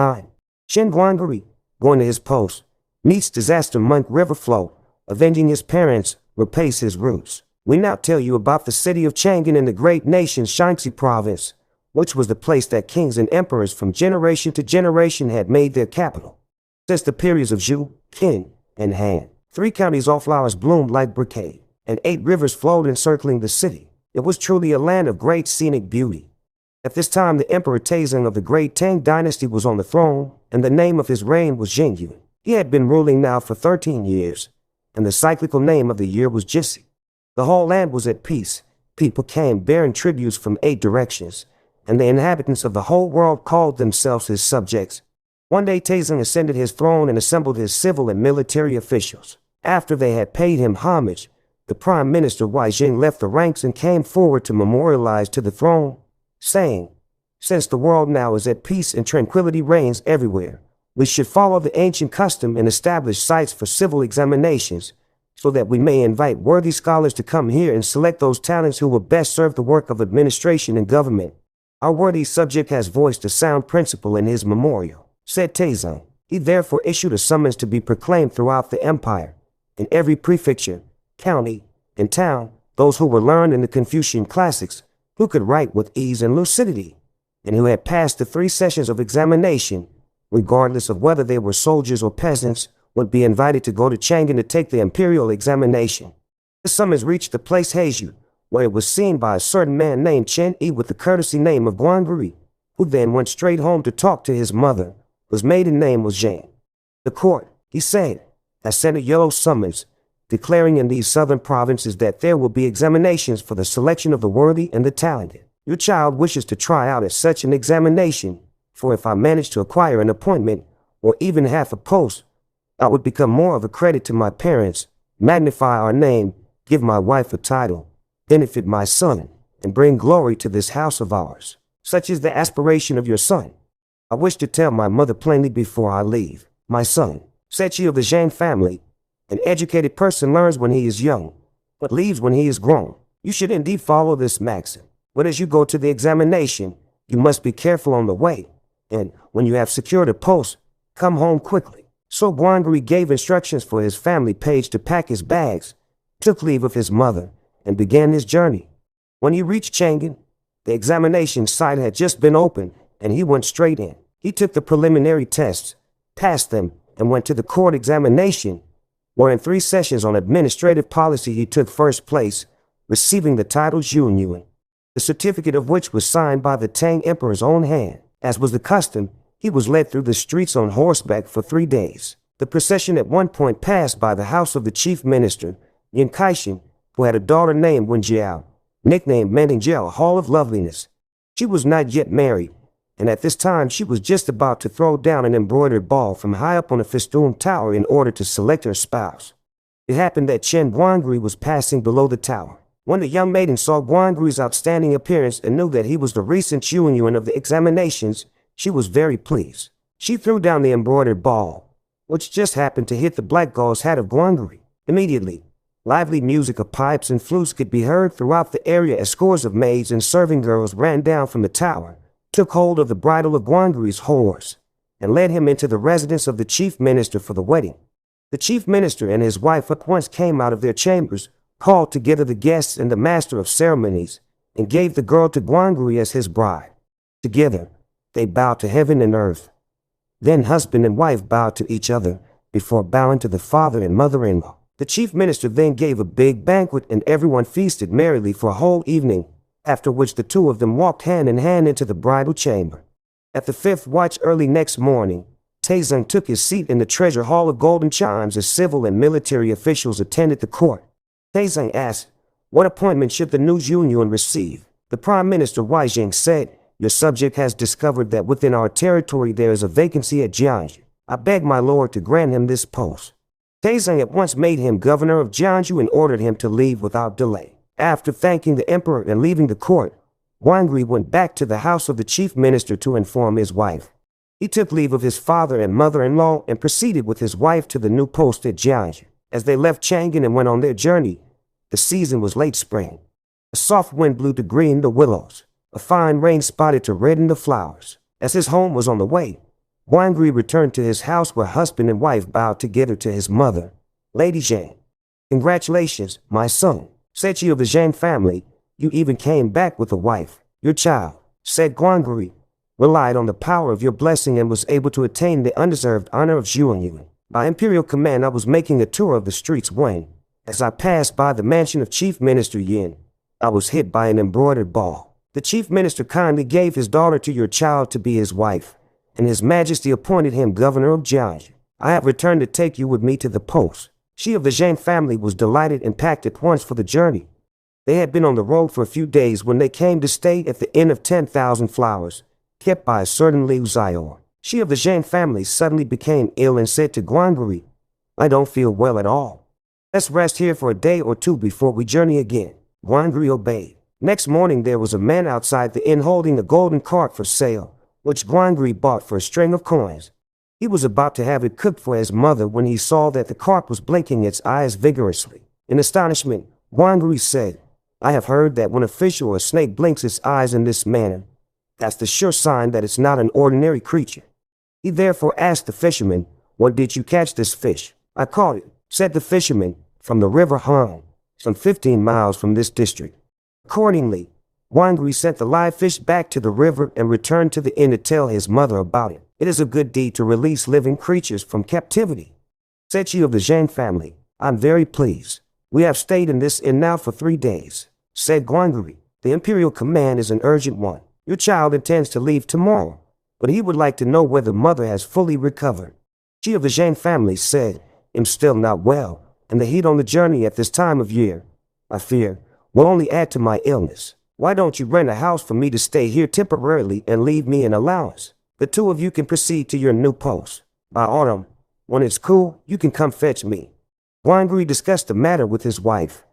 9. Shen Guangari, going to his post, meets disaster monk river flow, avenging his parents, repays his roots. We now tell you about the city of Chang'an in the great nation Shaanxi province, which was the place that kings and emperors from generation to generation had made their capital. Since the periods of Zhou, Qin, and Han, 3 counties all flowers bloomed like brocade, and 8 rivers flowed encircling the city. It was truly a land of great scenic beauty. At this time, the Emperor Taizong of the great Tang dynasty was on the throne, and the name of his reign was Jingyuan. He had been ruling now for 13 years, and the cyclical name of the year was Jisi. The whole land was at peace. People came bearing tributes from 8 directions, and the inhabitants of the whole world called themselves his subjects. One day Taizong ascended his throne and assembled his civil and military officials. After they had paid him homage, the Prime Minister Wei Jing left the ranks and came forward to memorialize to the throne, saying, "Since the world now is at peace and tranquility reigns everywhere, we should follow the ancient custom and establish sites for civil examinations, so that we may invite worthy scholars to come here and select those talents who will best serve the work of administration and government. Our worthy subject has voiced a sound principle in his memorial," said Taizong. He therefore issued a summons to be proclaimed throughout the empire, in every prefecture, county, and town, those who were learned in the Confucian classics, who could write with ease and lucidity, and who had passed the 3 sessions of examination, regardless of whether they were soldiers or peasants, would be invited to go to Chang'an to take the imperial examination. The summons reached the place Heizhu, where it was seen by a certain man named Chen Yi with the courtesy name of Guangari, who then went straight home to talk to his mother, whose maiden name was Zhang. "The court," he said, "has sent a yellow summons, declaring in these southern provinces that there will be examinations for the selection of the worthy and the talented. Your child wishes to try out at such an examination, for if I manage to acquire an appointment, or even half a post, I would become more of a credit to my parents, magnify our name, give my wife a title, benefit my son, and bring glory to this house of ours. Such is the aspiration of your son. I wish to tell my mother plainly before I leave. My son, said she of the Zhang family, an educated person learns when he is young, but leaves when he is grown. You should indeed follow this maxim. But as you go to the examination, you must be careful on the way, and when you have secured a post, come home quickly." So Guangari gave instructions for his family page to pack his bags, took leave of his mother, and began his journey. When he reached Chang'an, the examination site had just been opened, and he went straight in. He took the preliminary tests, passed them, and went to the court examination, where in 3 sessions on administrative policy he took first place, receiving the title Zhunyuan, the certificate of which was signed by the Tang Emperor's own hand. As was the custom, he was led through the streets on horseback for 3 days. The procession at one point passed by the house of the chief minister, Yin Kaishin, who had a daughter named Wenjiao, nicknamed Meningjiao, Hall of Loveliness. She was not yet married, and at this time she was just about to throw down an embroidered ball from high up on a festooned tower in order to select her spouse. It happened that Chen Guangri was passing below the tower. When the young maiden saw Guangri's outstanding appearance and knew that he was the recent Yuan of the examinations, she was very pleased. She threw down the embroidered ball, which just happened to hit the black gauze hat of Guangri. Immediately, lively music of pipes and flutes could be heard throughout the area as scores of maids and serving girls ran down from the tower, took hold of the bridle of Guangri's horse, and led him into the residence of the chief minister for the wedding. The chief minister and his wife at once came out of their chambers, called together the guests and the master of ceremonies, and gave the girl to Guangri as his bride. Together, they bowed to heaven and earth. Then husband and wife bowed to each other, before bowing to the father and mother-in-law. The chief minister then gave a big banquet and everyone feasted merrily for a whole evening, after which the 2 of them walked hand in hand into the bridal chamber. At the 5th watch early next morning, Taizong took his seat in the treasure hall of golden chimes as civil and military officials attended the court. Taizong asked, "What appointment should the new Yuan receive?" The Prime Minister Wei Jing said, "Your subject has discovered that within our territory there is a vacancy at Jiangsu. I beg my lord to grant him this post." Taizong at once made him governor of Jiangsu and ordered him to leave without delay. After thanking the emperor and leaving the court, Guangri went back to the house of the chief minister to inform his wife. He took leave of his father and mother-in-law and proceeded with his wife to the new post at Jiangsu. As they left Chang'an and went on their journey, the season was late spring. A soft wind blew to green the willows. A fine rain spotted to redden the flowers. As his home was on the way, Gwangri returned to his house where husband and wife bowed together to his mother, Lady Zhang. "Congratulations, my son," said she of the Zhang family. "You even came back with a wife. Your child," said Gwangri, "relied on the power of your blessing and was able to attain the undeserved honor of Zhuangyuan. By imperial command, I was making a tour of the streets when, as I passed by the mansion of Chief Minister Yin, I was hit by an embroidered ball. The Chief Minister kindly gave his daughter to your child to be his wife, and His Majesty appointed him governor of Jiangxi. I have returned to take you with me to the post." She of the Zhang family was delighted and packed at once for the journey. They had been on the road for a few days when they came to stay at the Inn of 10,000 Flowers, kept by a certain Liu Xiao. She of the Zhang family suddenly became ill and said to Gwangri, "I don't feel well at all. Let's rest here for a day or two before we journey again." Gwangri obeyed. Next morning there was a man outside the inn holding a golden cart for sale, which Gwangri bought for a string of coins. He was about to have it cooked for his mother when he saw that the cart was blinking its eyes vigorously. In astonishment, Gwangri said, "I have heard that when a fish or a snake blinks its eyes in this manner, that's the sure sign that it's not an ordinary creature." He therefore asked the fisherman, "Where did you catch this fish?" "I caught it," said the fisherman, "from the river Han, some 15 miles from this district." Accordingly, Gwangri sent the live fish back to the river and returned to the inn to tell his mother about it. "It is a good deed to release living creatures from captivity," said she of the Zhang family. "I'm very pleased. We have stayed in this inn now for 3 days," said Gwangri. "The imperial command is an urgent one. Your child intends to leave tomorrow, but he would like to know whether mother has fully recovered." She of the Zhang family said, "I'm still not well, and the heat on the journey at this time of year, I fear, will only add to my illness. Why don't you rent a house for me to stay here temporarily and leave me an allowance? The two of you can proceed to your new post. By autumn, when it's cool, you can come fetch me." Gwangri discussed the matter with his wife.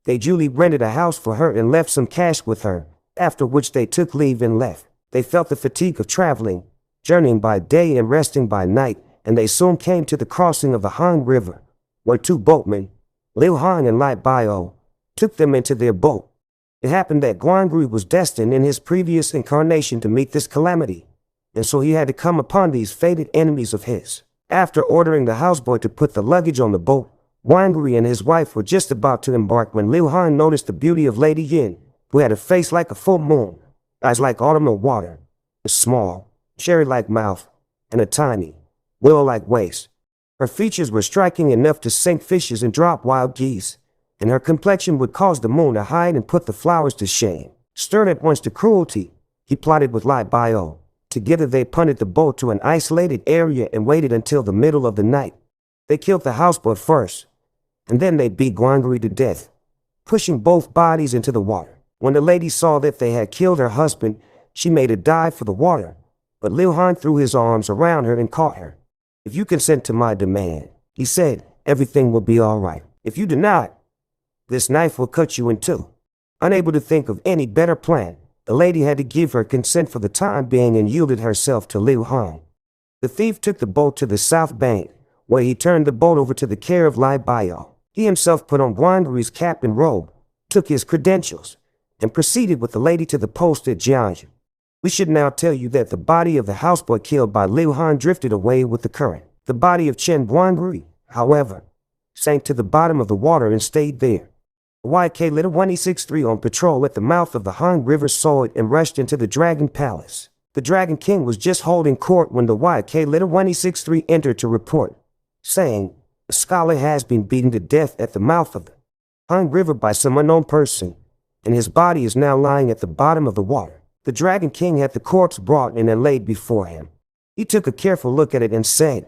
They duly rented a house for her and left some cash with her, after which they took leave and left. They felt the fatigue of traveling, journeying by day and resting by night, and they soon came to the crossing of the Han River, where 2 boatmen, Liu Han and Lai Bio, took them into their boat. It happened that Gwangri was destined in his previous incarnation to meet this calamity, and so he had to come upon these fated enemies of his. After ordering the houseboy to put the luggage on the boat, Gwangri and his wife were just about to embark when Liu Han noticed the beauty of Lady Yin, who had a face like a full moon, eyes like autumnal water, a small, cherry-like mouth, and a tiny, willow-like waist. Her features were striking enough to sink fishes and drop wild geese, and her complexion would cause the moon to hide and put the flowers to shame. Stirred at once to cruelty, he plotted with Lai Bio. Together they punted the boat to an isolated area and waited until the middle of the night. They killed the houseboy first, and then they beat Gwangri to death, pushing both bodies into the water. When the lady saw that they had killed her husband, she made a dive for the water, but Liu Han threw his arms around her and caught her. "If you consent to my demand," he said, "everything will be all right. If you do not, this knife will cut you in two." Unable to think of any better plan, the lady had to give her consent for the time being and yielded herself to Liu Han. The thief took the boat to the south bank, where he turned the boat over to the care of Lai Bio. He himself put on Gwangri's cap and robe, took his credentials, and proceeded with the lady to the post at Jiangxi. We should now tell you that the body of the houseboy killed by Liu Han drifted away with the current. The body of Chen Gwangri, however, sank to the bottom of the water and stayed there. YK Little 163 on patrol at the mouth of the Han River saw it and rushed into the Dragon Palace. The Dragon King was just holding court when the YK Little 163 entered to report, saying, "A scholar has been beaten to death at the mouth of the Han River by some unknown person, and his body is now lying at the bottom of the water." The Dragon King had the corpse brought in and laid before him. He took a careful look at it and said,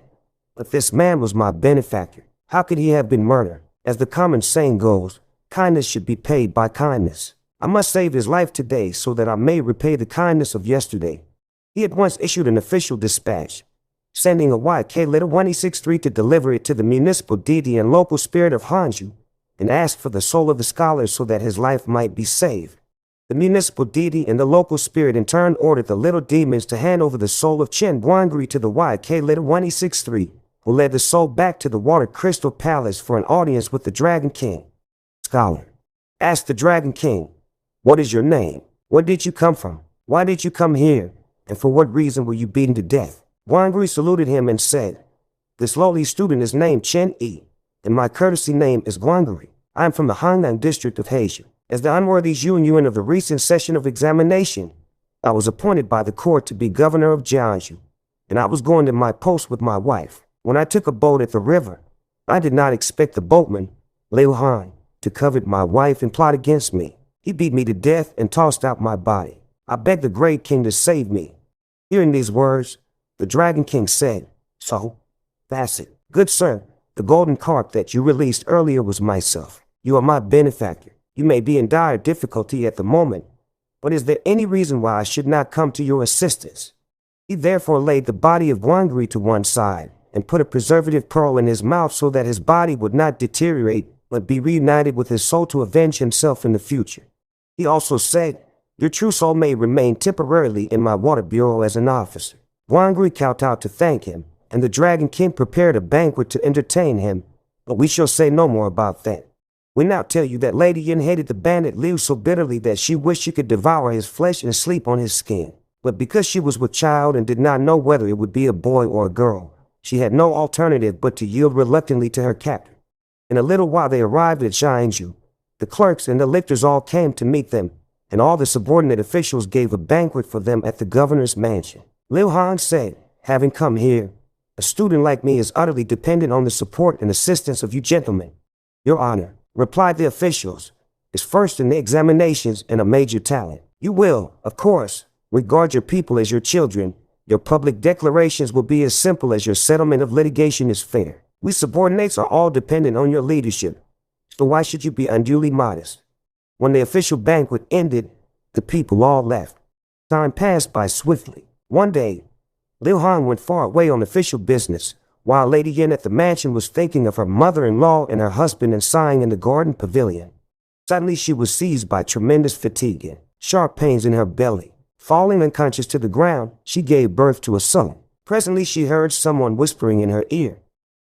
"But this man was my benefactor. How could he have been murdered? As the common saying goes, kindness should be paid by kindness. I must save his life today so that I may repay the kindness of yesterday." He at once issued an official dispatch, sending a YK Little 163 to deliver it to the municipal deity and local spirit of Hanju, and ask for the soul of the scholar so that his life might be saved. The municipal deity and the local spirit in turn ordered the little demons to hand over the soul of Chen Guangri to the YK Little 163, who led the soul back to the Water Crystal Palace for an audience with the Dragon King. Scholar asked the Dragon King, "What is your name? Where did you come from? Why did you come here? And for what reason were you beaten to death?" Guangri saluted him and said, "This lowly student is named Chen Yi, and my courtesy name is Guangri. I am from the Hainan district of Haitian. As the unworthy Yuan of the recent session of examination, I was appointed by the court to be governor of Jiangsu, and I was going to my post with my wife. When I took a boat at the river, I did not expect the boatman, Liu Han, to covet my wife and plot against me. He beat me to death and tossed out my body. I begged the great king to save me." Hearing these words, the Dragon King said, "So, that's it. Good sir, the golden carp that you released earlier was myself. You are my benefactor. You may be in dire difficulty at the moment, but is there any reason why I should not come to your assistance?" He therefore laid the body of Guangri to one side and put a preservative pearl in his mouth so that his body would not deteriorate but be reunited with his soul to avenge himself in the future. He also said, "Your true soul may remain temporarily in my water bureau as an officer." Guangri kowtowed to thank him, and the Dragon King prepared a banquet to entertain him, but we shall say no more about that. We now tell you that Lady Yin hated the bandit Liu so bitterly that she wished she could devour his flesh and sleep on his skin. But because she was with child and did not know whether it would be a boy or a girl, she had no alternative but to yield reluctantly to her captor. In a little while they arrived at Jiangsu. The clerks and the lictors all came to meet them, and all the subordinate officials gave a banquet for them at the governor's mansion. Liu Han said, "Having come here, a student like me is utterly dependent on the support and assistance of you gentlemen." "Your Honor," replied the officials, "is first in the examinations and a major talent. You will, of course, regard your people as your children. Your public declarations will be as simple as your settlement of litigation is fair. We subordinates are all dependent on your leadership, so why should you be unduly modest?" When the official banquet ended, the people all left. Time passed by swiftly. One day, Liu Han went far away on official business, while Lady Yin at the mansion was thinking of her mother-in-law and her husband and sighing in the garden pavilion. Suddenly she was seized by tremendous fatigue and sharp pains in her belly. Falling unconscious to the ground, she gave birth to a son. Presently she heard someone whispering in her ear,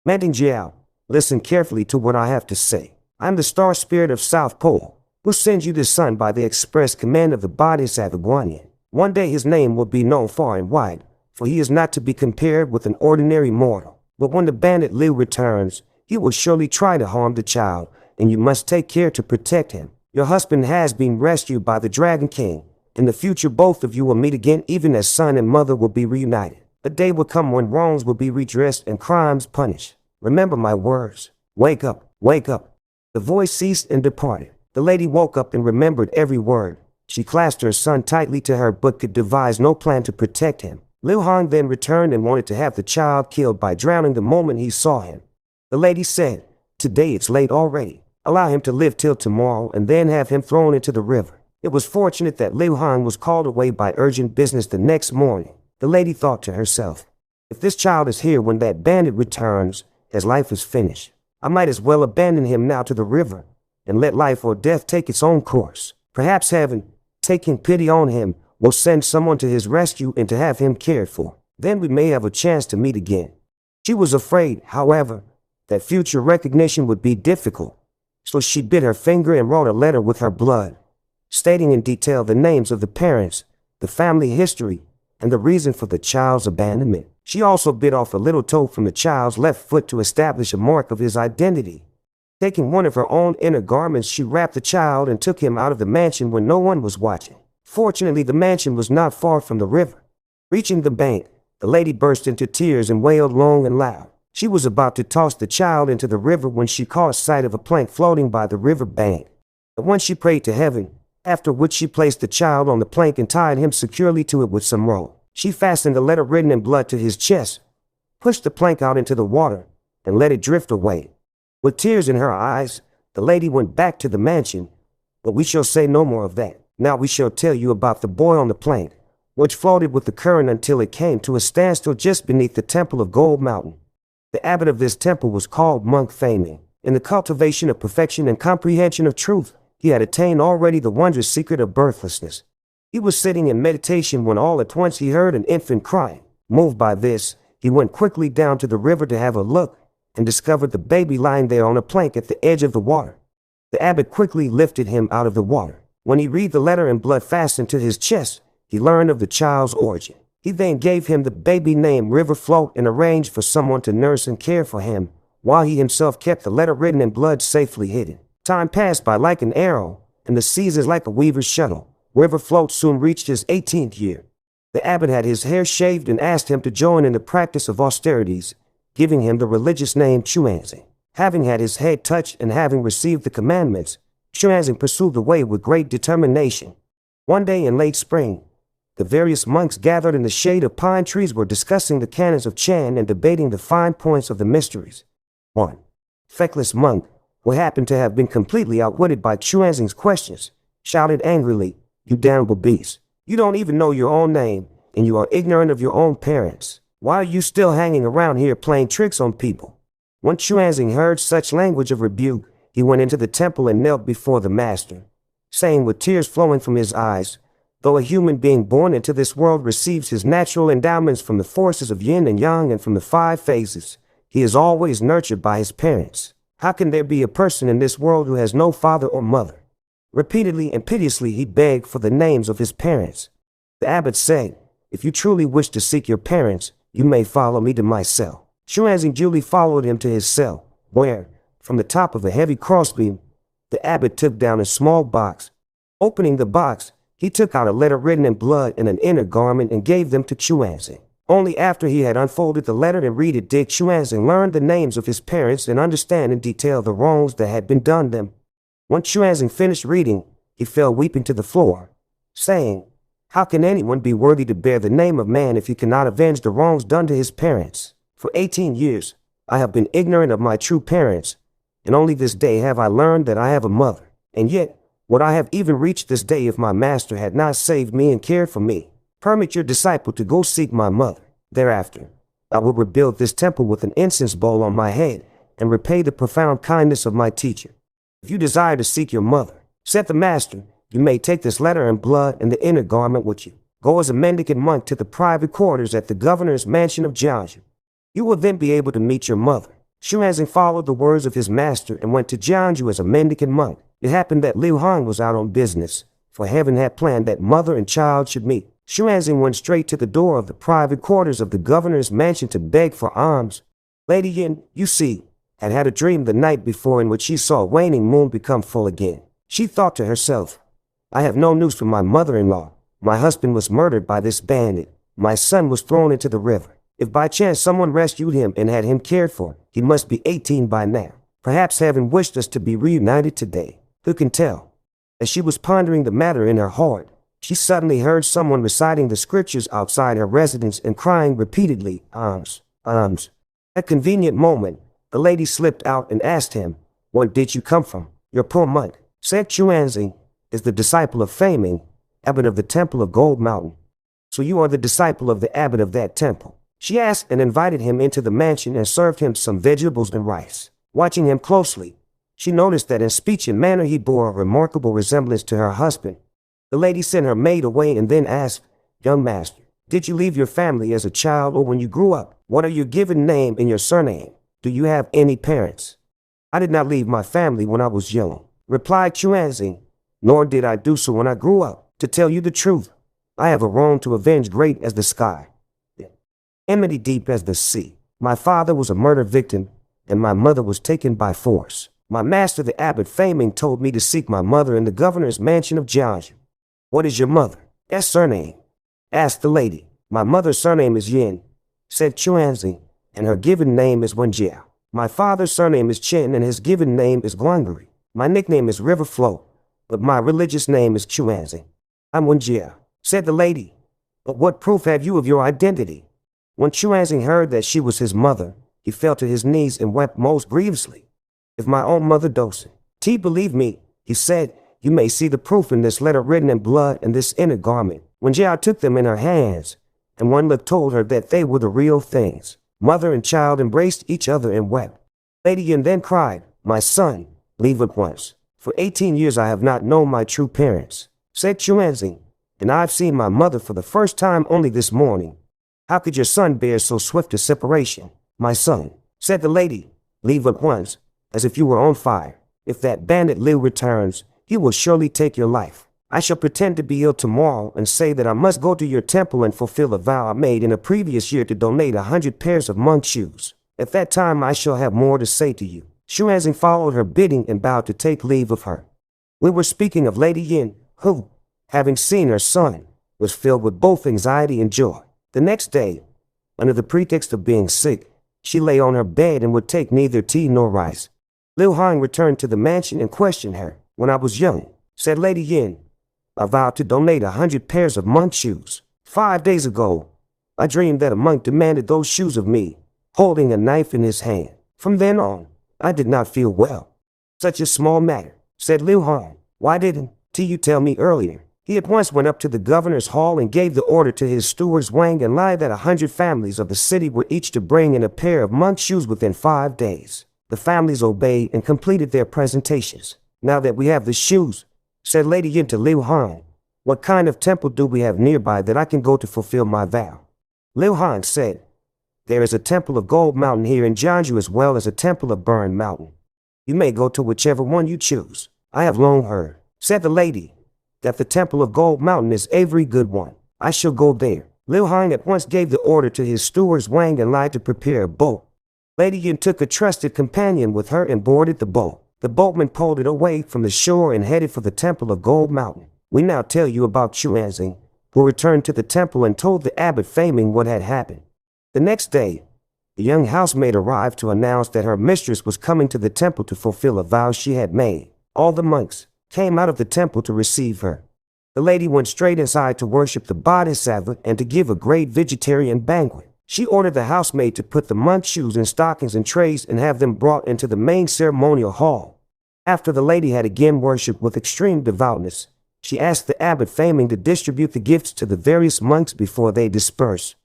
"Mading Jiao, listen carefully to what I have to say. I am the star spirit of South Pole, who sends you this son by the express command of the Bodhisattva Guanyin. One day his name will be known far and wide, for he is not to be compared with an ordinary mortal. But when the bandit Liu returns, he will surely try to harm the child, and you must take care to protect him. Your husband has been rescued by the Dragon King. In the future both of you will meet again, even as son and mother will be reunited. A day will come when wrongs will be redressed and crimes punished. Remember my words. Wake up, wake up." The voice ceased and departed. The lady woke up and remembered every word. She clasped her son tightly to her but could devise no plan to protect him. Liu Han then returned and wanted to have the child killed by drowning the moment he saw him. The lady said, "Today it's late already. Allow him to live till tomorrow and then have him thrown into the river." It was fortunate that Liu Han was called away by urgent business the next morning. The lady thought to herself, "If this child is here when that bandit returns, his life is finished. I might as well abandon him now to the river and let life or death take its own course. Perhaps heaven, taking pity on him, will send someone to his rescue and to have him cared for. Then we may have a chance to meet again." She was afraid, however, that future recognition would be difficult, so she bit her finger and wrote a letter with her blood, stating in detail the names of the parents, the family history, and the reason for the child's abandonment. She also bit off a little toe from the child's left foot to establish a mark of his identity. Taking one of her own inner garments, she wrapped the child and took him out of the mansion when no one was watching. Fortunately, the mansion was not far from the river. Reaching the bank, the lady burst into tears and wailed long and loud. She was about to toss the child into the river when she caught sight of a plank floating by the river bank. At once she prayed to heaven, after which she placed the child on the plank and tied him securely to it with some rope. She fastened the letter written in blood to his chest, pushed the plank out into the water, and let it drift away. With tears in her eyes, the lady went back to the mansion, but we shall say no more of that. Now we shall tell you about the boy on the plank, which floated with the current until it came to a standstill just beneath the temple of Gold Mountain. The abbot of this temple was called Monk Faming. In the cultivation of perfection and comprehension of truth, he had attained already the wondrous secret of birthlessness. He was sitting in meditation when all at once he heard an infant crying. Moved by this, he went quickly down to the river to have a look, and discovered the baby lying there on a plank at the edge of the water. The abbot quickly lifted him out of the water. When he read the letter in blood fastened to his chest, he learned of the child's origin. He then gave him the baby name River Float and arranged for someone to nurse and care for him, while he himself kept the letter written in blood safely hidden. Time passed by like an arrow, and the seasons like a weaver's shuttle. River Float soon reached his 18th year. The abbot had his hair shaved and asked him to join in the practice of austerities, giving him the religious name Chuanzing. Having had his head touched and having received the commandments, Chuanzing pursued the way with great determination. One day in late spring, the various monks gathered in the shade of pine trees were discussing the canons of Chan and debating the fine points of the mysteries. One feckless monk, who happened to have been completely outwitted by Chuanzing's questions, shouted angrily, "You damnable beast! You don't even know your own name, and you are ignorant of your own parents. Why are you still hanging around here playing tricks on people?" When Chuanzing heard such language of rebuke, he went into the temple and knelt before the master, saying with tears flowing from his eyes, "Though a human being born into this world receives his natural endowments from the forces of yin and yang and from the five phases, he is always nurtured by his parents. How can there be a person in this world who has no father or mother?" Repeatedly and piteously he begged for the names of his parents. The abbot said, "If you truly wish to seek your parents, you may follow me to my cell." Chuanzing duly followed him to his cell, where, from the top of a heavy crossbeam, the abbot took down a small box. Opening the box, he took out a letter written in blood and an inner garment and gave them to Chuanzing. Only after he had unfolded the letter and read it did Chuanzing learn the names of his parents and understand in detail the wrongs that had been done them. When Chuanzing finished reading, he fell weeping to the floor, saying, "How can anyone be worthy to bear the name of man if he cannot avenge the wrongs done to his parents? For 18 years, I have been ignorant of my true parents, and only this day have I learned that I have a mother. And yet, would I have even reached this day if my master had not saved me and cared for me? Permit your disciple to go seek my mother. Thereafter, I will rebuild this temple with an incense bowl on my head and repay the profound kindness of my teacher. If you desire to seek your mother," said the master, "you may take this letter in blood and the inner garment with you. Go as a mendicant monk to the private quarters at the governor's mansion of Jiangsu. You will then be able to meet your mother." Chuanzing followed the words of his master and went to Jiangsu as a mendicant monk. It happened that Liu Hong was out on business, for heaven had planned that mother and child should meet. Chuanzing went straight to the door of the private quarters of the governor's mansion to beg for alms. Lady Yin, you see, had had a dream the night before in which she saw a waning moon become full again. She thought to herself, "I have no news from my mother-in-law. My husband was murdered by this bandit. My son was thrown into the river. If by chance someone rescued him and had him cared for, he must be 18 by now. Perhaps heaven wished us to be reunited today. Who can tell?" As she was pondering the matter in her heart, she suddenly heard someone reciting the scriptures outside her residence and crying repeatedly, "Alms, alms." At a convenient moment, the lady slipped out and asked him, "Where did you come from?" "Your poor monk," said Chuanzing, "is the disciple of Faming, abbot of the temple of Gold Mountain." "So you are the disciple of the abbot of that temple?" She asked and invited him into the mansion and served him some vegetables and rice. Watching him closely, she noticed that in speech and manner he bore a remarkable resemblance to her husband. The lady sent her maid away and then asked, "Young master, did you leave your family as a child or when you grew up? What are your given name and your surname? Do you have any parents?" "I did not leave my family when I was young," replied Chuanzing, "nor did I do so when I grew up. To tell you the truth, I have a wrong to avenge great as the sky, enmity deep as the sea. My father was a murder victim, and my mother was taken by force. My master the abbot Faming told me to seek my mother in the governor's mansion of Jiangsu." "What is your mother's surname?" asked the lady. "My mother's surname is Yin," said Chuanzing, "and her given name is Wenjiao. My father's surname is Chen, and his given name is Guangari. My nickname is River Flow, but my religious name is Chuanzing." "I'm Wenjiao," said the lady. "But what proof have you of your identity?" When Chuanzing heard that she was his mother, he fell to his knees and wept most grievously. "If my own mother doesn't believe me," he said, "you may see the proof in this letter written in blood and this inner garment." When Jiao took them in her hands, and one look told her that they were the real things, mother and child embraced each other and wept. Lady Yin then cried, "My son, leave at once. For 18 years I have not known my true parents," said Chuanzing, "and I've seen my mother for the first time only this morning. How could your son bear so swift a separation?" "My son," said the lady, "leave at once, as if you were on fire. If that bandit Liu returns, he will surely take your life." I shall pretend to be ill tomorrow and say that I must go to your temple and fulfill a vow I made in a previous year to donate 100 pairs of monk shoes. At that time I shall have more to say to you. Xuanzang followed her bidding and bowed to take leave of her. We were speaking of Lady Yin, who, having seen her son, was filled with both anxiety and joy. The next day, under the pretext of being sick, she lay on her bed and would take neither tea nor rice. Liu Hang returned to the mansion and questioned her. When I was young, said Lady Yin, I vowed to donate 100 pairs of monk shoes. 5 days ago, I dreamed that a monk demanded those shoes of me, holding a knife in his hand. From then on, I did not feel well. Such a small matter, said Liu Hang. Why didn't you tell me earlier? He at once went up to the governor's hall and gave the order to his stewards Wang and Lai that 100 families of the city were each to bring in a pair of monk shoes within 5 days. The families obeyed and completed their presentations. Now that we have the shoes, said Lady Yin to Liu Hang, what kind of temple do we have nearby that I can go to fulfill my vow? Liu Hang said, there is a temple of Gold Mountain here in Jiangsu as well as a temple of Burn Mountain. You may go to whichever one you choose. I have long heard, said the lady, that the temple of Gold Mountain is a very good one. I shall go there. Liu Hang at once gave the order to his stewards Wang and Lai to prepare a boat. Lady Yin took a trusted companion with her and boarded the boat. The boatman pulled it away from the shore and headed for the temple of Gold Mountain. We now tell you about Xuanzang, who returned to the temple and told the abbot Faming what had happened. The next day, the young housemaid arrived to announce that her mistress was coming to the temple to fulfill a vow she had made. All the monks came out of the temple to receive her. The lady went straight inside to worship the Bodhisattva and to give a great vegetarian banquet. She ordered the housemaid to put the monk shoes in stockings and trays and have them brought into the main ceremonial hall. After the lady had again worshipped with extreme devoutness, she asked the abbot Faming to distribute the gifts to the various monks before they dispersed.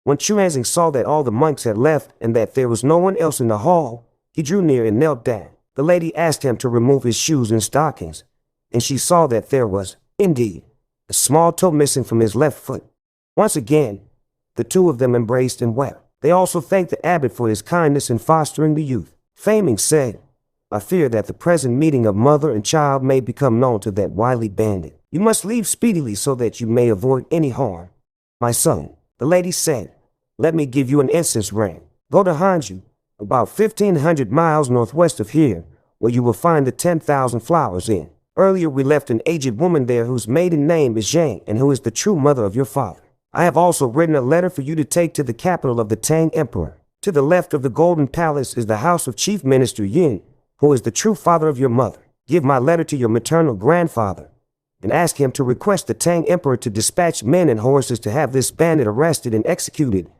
When Xuanzang saw that all the monks had left and that there was no one else in the hall, he drew near and knelt down. The lady asked him to remove his shoes and stockings, and she saw that there was, indeed, a small toe missing from his left foot. Once again, the two of them embraced and wept. They also thanked the abbot for his kindness in fostering the youth. Faming said, I fear that the present meeting of mother and child may become known to that wily bandit. You must leave speedily so that you may avoid any harm. My son, the lady said, let me give you an incense ring. Go to Hanju, about 1,500 miles northwest of here, where you will find the 10,000 Flowers Inn. Earlier we left an aged woman there whose maiden name is Zhang and who is the true mother of your father. I have also written a letter for you to take to the capital of the Tang Emperor. To the left of the Golden Palace is the house of Chief Minister Yin, who is the true father of your mother. Give my letter to your maternal grandfather and ask him to request the Tang Emperor to dispatch men and horses to have this bandit arrested and executed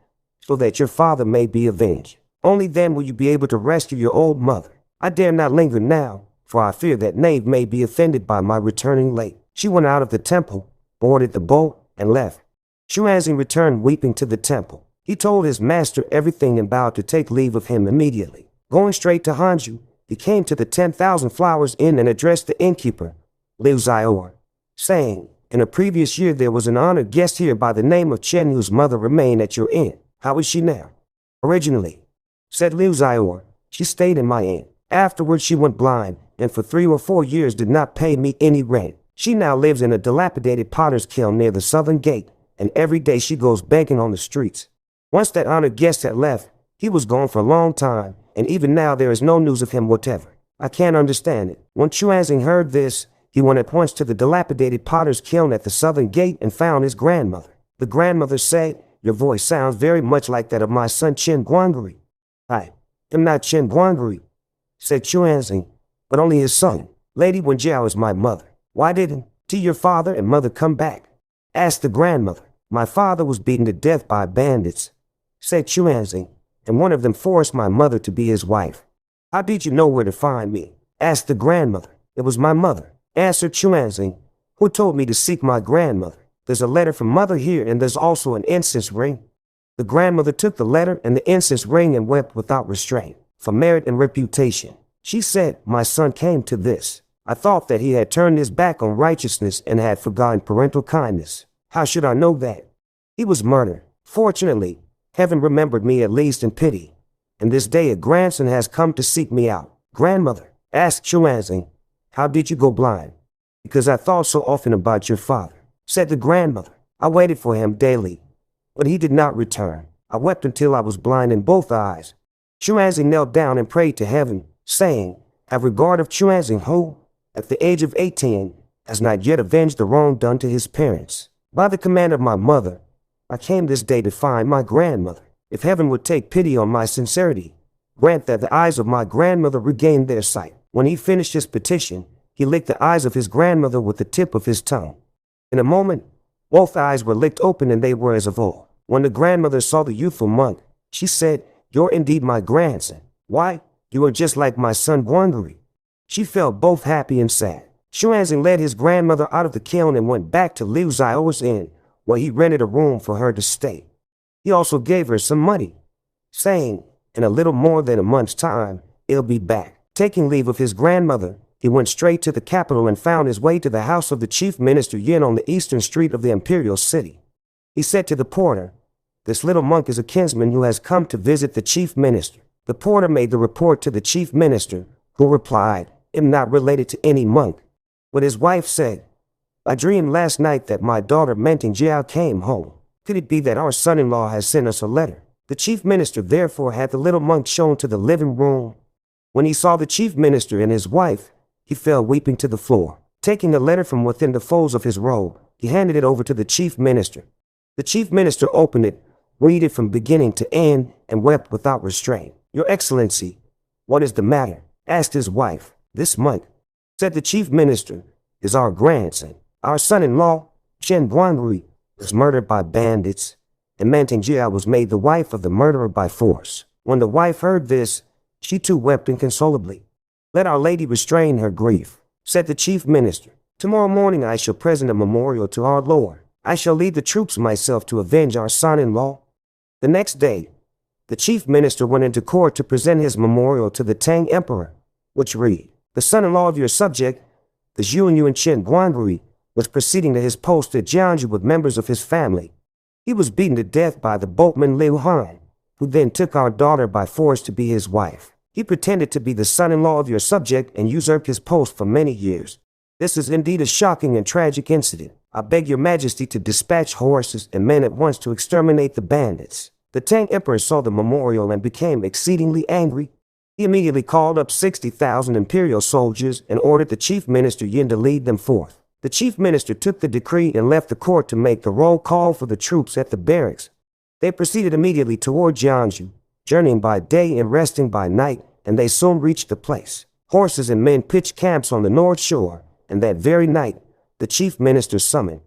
so that your father may be avenged. Only then will you be able to rescue your old mother. I dare not linger now, for I fear that knave may be offended by my returning late. She went out of the temple, boarded the boat, and left. Xuanzang returned weeping to the temple. He told his master everything and vowed to take leave of him immediately. Going straight to Hanju, he came to the 10,000 Flowers Inn and addressed the innkeeper, Liu Xiaor, saying, in a previous year there was an honored guest here by the name of Chen whose mother remained at your inn. How is she now? Originally, said Liu Xiaor, she stayed in my inn. Afterwards she went blind, and for 3 or 4 years did not pay me any rent. She now lives in a dilapidated potter's kiln near the southern gate, and every day she goes begging on the streets. Once that honored guest had left, he was gone for a long time, and even now there is no news of him whatever. I can't understand it. When Xuanzang heard this, he went at once to the dilapidated potter's kiln at the southern gate and found his grandmother. The grandmother said, your voice sounds very much like that of my son Chen Guangari. I am not Chen Guangari, said Xuanzang, but only his son. Lady Wenjiao is my mother. Why didn't your father and mother come back? Asked the grandmother. My father was beaten to death by bandits, said Xuanzang, and one of them forced my mother to be his wife. How did you know where to find me? Asked the grandmother. It was my mother, answered Xuanzang, who told me to seek my grandmother. There's a letter from mother here and there's also an incense ring. The grandmother took the letter and the incense ring and wept without restraint. For merit and reputation, she said, my son came to this. I thought that he had turned his back on righteousness and had forgotten parental kindness. How should I know that? He was murdered. Fortunately, heaven remembered me at least in pity, and this day a grandson has come to seek me out. Grandmother, asked Xuanzang, how did you go blind? because I thought so often about your father, said the grandmother. I waited for him daily, but he did not return. I wept until I was blind in both eyes. Chuanzi knelt down and prayed to heaven, saying, have regard of Chuanzi who, at the age of 18, has not yet avenged the wrong done to his parents. By the command of my mother, I came this day to find my grandmother. If heaven would take pity on my sincerity, grant that the eyes of my grandmother regain their sight. When he finished his petition, he licked the eyes of his grandmother with the tip of his tongue. In a moment, both eyes were licked open and they were as of old. When the grandmother saw the youthful monk, she said, you're indeed my grandson. Why, you are just like my son Guangari. She felt both happy and sad. Xuanzang led his grandmother out of the kiln and went back to Liu Zio's inn, where he rented a room for her to stay. He also gave her some money, saying, in a little more than a month's time, he'll be back. Taking leave of his grandmother, he went straight to the capital and found his way to the house of the chief minister Yin on the eastern street of the imperial city. He said to the porter, this little monk is a kinsman who has come to visit the chief minister. The porter made the report to the chief minister, who replied, I'm not related to any monk. But his wife said, I dreamed last night that my daughter Menting Jiao came home. Could it be that our son-in-law has sent us a letter? The chief minister therefore had the little monk shown to the living room. When he saw the chief minister and his wife, he fell weeping to the floor. Taking a letter from within the folds of his robe, he handed it over to the chief minister. The chief minister opened it, read it from beginning to end, and wept without restraint. Your Excellency, what is the matter? Asked his wife. This monk, said the chief minister, is our grandson. Our son-in-law, Chen Guangri, was murdered by bandits, and Manting Jia was made the wife of the murderer by force. When the wife heard this, she too wept inconsolably. Let Our Lady restrain her grief, said the chief minister. Tomorrow morning I shall present a memorial to our Lord. I shall lead the troops myself to avenge our son-in-law. The next day, the chief minister went into court to present his memorial to the Tang Emperor, which read, the son-in-law of your subject, the Zhuanyuan Chen Guangri, was proceeding to his post at Jiangsu with members of his family. He was beaten to death by the boatman Liu Han, who then took our daughter by force to be his wife. He pretended to be the son-in-law of your subject and usurped his post for many years. This is indeed a shocking and tragic incident. I beg your majesty to dispatch horses and men at once to exterminate the bandits. The Tang Emperor saw the memorial and became exceedingly angry. He immediately called up 60,000 imperial soldiers and ordered the chief minister Yin to lead them forth. The chief minister took the decree and left the court to make the roll call for the troops at the barracks. They proceeded immediately toward Jiangsu, journeying by day and resting by night, and they soon reached the place. Horses and men pitched camps on the north shore, and that very night, the chief minister summoned,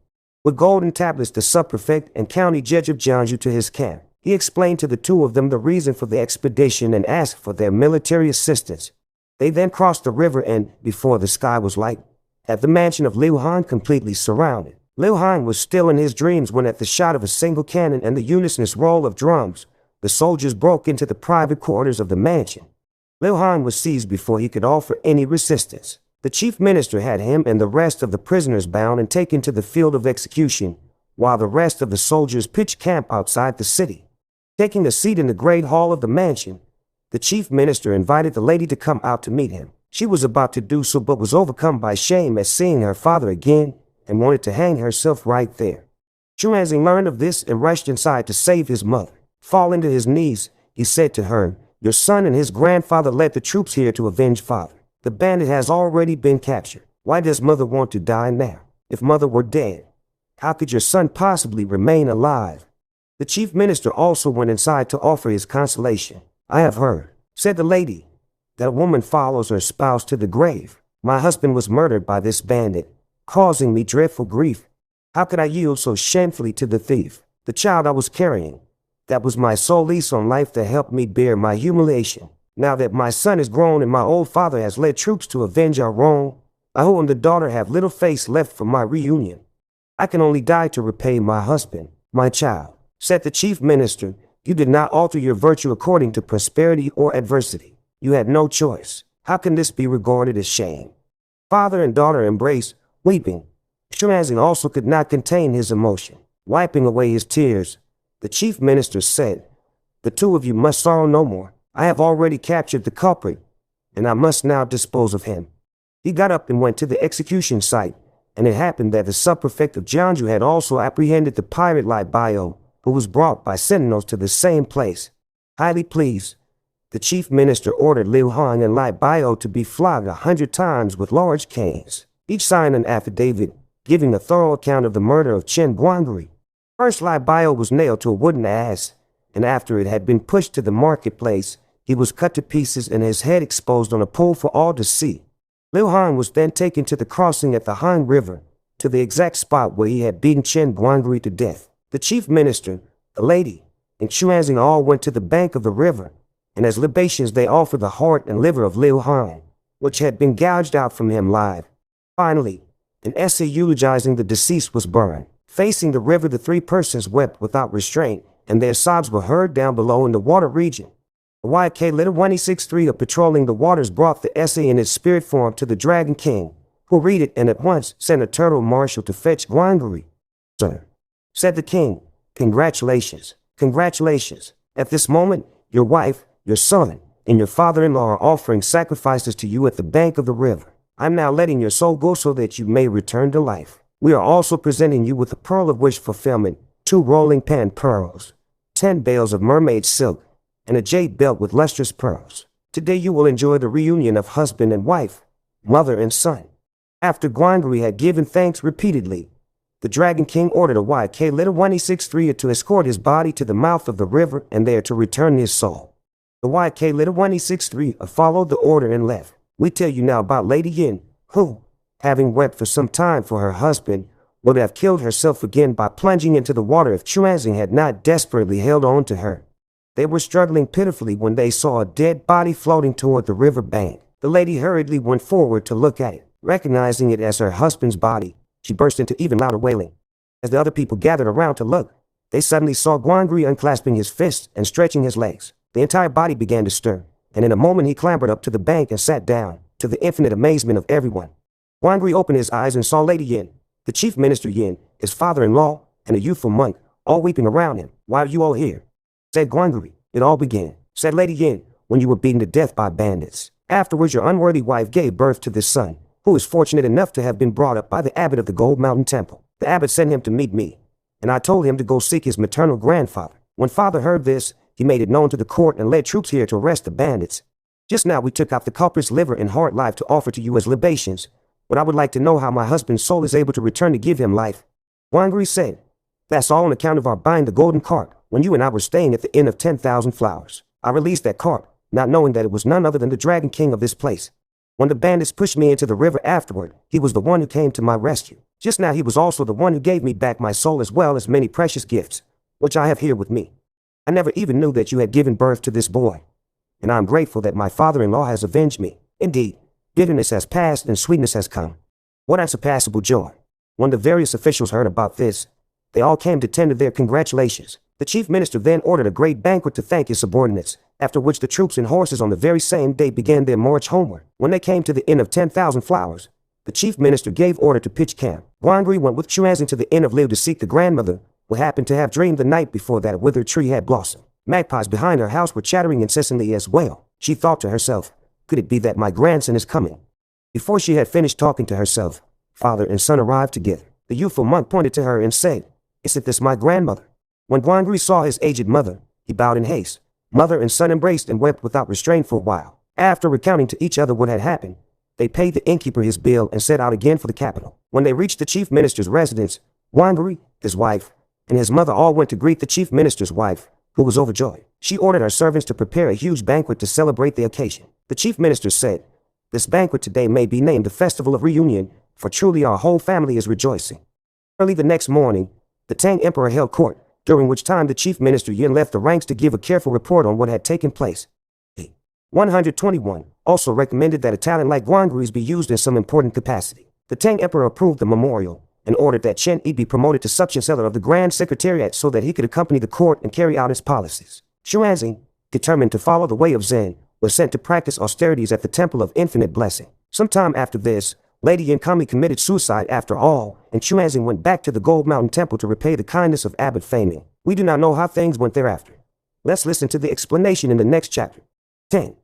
with golden tablets, the sub-prefect and county judge of Jiangsu to his camp. He explained to the two of them the reason for the expedition and asked for their military assistance. They then crossed the river and, before the sky was light, had the mansion of Liu Han completely surrounded. Liu Han was still in his dreams when at the shot of a single cannon and the unanimous roll of drums, the soldiers broke into the private quarters of the mansion. Liu Han was seized before he could offer any resistance. The chief minister had him and the rest of the prisoners bound and taken to the field of execution, while the rest of the soldiers pitched camp outside the city. Taking a seat in the great hall of the mansion, the chief minister invited the lady to come out to meet him. She was about to do so but was overcome by shame at seeing her father again and wanted to hang herself right there. Chuanzing learned of this and rushed inside to save his mother. Falling to his knees, he said to her, your son and his grandfather led the troops here to avenge father. The bandit has already been captured. Why does mother want to die now? If mother were dead, how could your son possibly remain alive? The chief minister also went inside to offer his consolation. I have heard, said the lady, that a woman follows her spouse to the grave. My husband was murdered by this bandit, causing me dreadful grief. How could I yield so shamefully to the thief? The child I was carrying, that was my sole lease on life that helped me bear my humiliation. Now that my son is grown and my old father has led troops to avenge our wrong, I who am the daughter have little face left for my reunion. I can only die to repay my husband, my child. Said the chief minister, you did not alter your virtue according to prosperity or adversity. You had no choice. How can this be regarded as shame? Father and daughter embraced, weeping. Xuanzing also could not contain his emotion. Wiping away his tears, the chief minister said, the two of you must sorrow no more. I have already captured the culprit, and I must now dispose of him. He got up and went to the execution site, and it happened that the sub-prefect of Jiangsu had also apprehended the pirate Lai Bio, who was brought by sentinels to the same place. Highly pleased, the chief minister ordered Liu Hong and Lai Bio to be flogged 100 times with large canes. Each signed an affidavit, giving a thorough account of the murder of Chen Guangri. First, Lai Bio was nailed to a wooden ass, and after it had been pushed to the marketplace, he was cut to pieces and his head exposed on a pole for all to see. Liu Hong was then taken to the crossing at the Han River, to the exact spot where he had beaten Chen Guangri to death. The chief minister, the lady, and Chuanzing all went to the bank of the river, and as libations they offered the heart and liver of Liu Hong, which had been gouged out from him live. Finally, an essay eulogizing the deceased was burned. Facing the river, the three persons wept without restraint, and their sobs were heard down below in the water region. The YK Letter 163 of patrolling the waters brought the essay in its spirit form to the Dragon King, who read it and at once sent a turtle marshal to fetch Guangri. "Sir," said the king, "congratulations, congratulations. At this moment, your wife, your son, and your father-in-law are offering sacrifices to you at the bank of the river. I'm now letting your soul go so that you may return to life. We are also presenting you with a pearl of wish fulfillment, 2 rolling pan pearls, 10 bales of mermaid silk, and a jade belt with lustrous pearls. Today you will enjoy the reunion of husband and wife, mother and son." After Guangri had given thanks repeatedly, the Dragon King ordered a YK Letter 163 to escort his body to the mouth of the river and there to return his soul. The YK Letter 163 followed the order and left. We tell you now about Lady Yin, who, having wept for some time for her husband, would have killed herself again by plunging into the water if Chuanzing had not desperately held on to her. They were struggling pitifully when they saw a dead body floating toward the river bank. The lady hurriedly went forward to look at it. Recognizing it as her husband's body, she burst into even louder wailing. As the other people gathered around to look, they suddenly saw Guangri unclasping his fists and stretching his legs. The entire body began to stir, and in a moment he clambered up to the bank and sat down, to the infinite amazement of everyone. Guangri opened his eyes and saw Lady Yin, the chief minister Yin, his father-in-law, and a youthful monk, all weeping around him. "Why are you all here?" said Guangri. "It all began," said Lady Yin, "when you were beaten to death by bandits. Afterwards your unworthy wife gave birth to this son, who is fortunate enough to have been brought up by the abbot of the Gold Mountain Temple. The abbot sent him to meet me, and I told him to go seek his maternal grandfather. When father heard this, he made it known to the court and led troops here to arrest the bandits. Just now we took out the culprit's liver and heart live to offer to you as libations, but I would like to know how my husband's soul is able to return to give him life." Guangri said, "That's all on account of our buying the golden cart when you and I were staying at the Inn of 10,000 Flowers. I released that cart, not knowing that it was none other than the Dragon King of this place. When the bandits pushed me into the river afterward, he was the one who came to my rescue. Just now he was also the one who gave me back my soul as well as many precious gifts, which I have here with me. I never even knew that you had given birth to this boy, and I am grateful that my father-in-law has avenged me. Indeed, bitterness has passed and sweetness has come. What unsurpassable joy." When the various officials heard about this, they all came to tender their congratulations. The chief minister then ordered a great banquet to thank his subordinates, after which the troops and horses on the very same day began their march homeward. When they came to the Inn of 10,000 Flowers, the chief minister gave order to pitch camp. Guangri went with Chuanzing to the Inn of Liu to seek the grandmother, who happened to have dreamed the night before that a withered tree had blossomed. Magpies behind her house were chattering incessantly as well. She thought to herself, "Could it be that my grandson is coming?" Before she had finished talking to herself, father and son arrived together. The youthful monk pointed to her and said, "Isn't this my grandmother?" When Guangri saw his aged mother, he bowed in haste. Mother and son embraced and wept without restraint for a while. After recounting to each other what had happened, they paid the innkeeper his bill and set out again for the capital. When they reached the chief minister's residence, Guangri, his wife, and his mother all went to greet the chief minister's wife, who was overjoyed. She ordered her servants to prepare a huge banquet to celebrate the occasion. The chief minister said, "This banquet today may be named the Festival of Reunion, for truly our whole family is rejoicing." Early the next morning, the Tang Emperor held court, during which time the chief minister Yin left the ranks to give a careful report on what had taken place. 121 also recommended that a talent like Guangri's be used in some important capacity. The Tang Emperor approved the memorial and ordered that Chen Yi be promoted to sub-chancellor of the Grand Secretariat so that he could accompany the court and carry out its policies. Xuanzing, determined to follow the way of Zen, was sent to practice austerities at the Temple of Infinite Blessing. Sometime after this, Lady Yin calmly committed suicide after all, and Xuanzing went back to the Gold Mountain Temple to repay the kindness of Abbot Faming. We do not know how things went thereafter. Let's listen to the explanation in the next chapter. 10.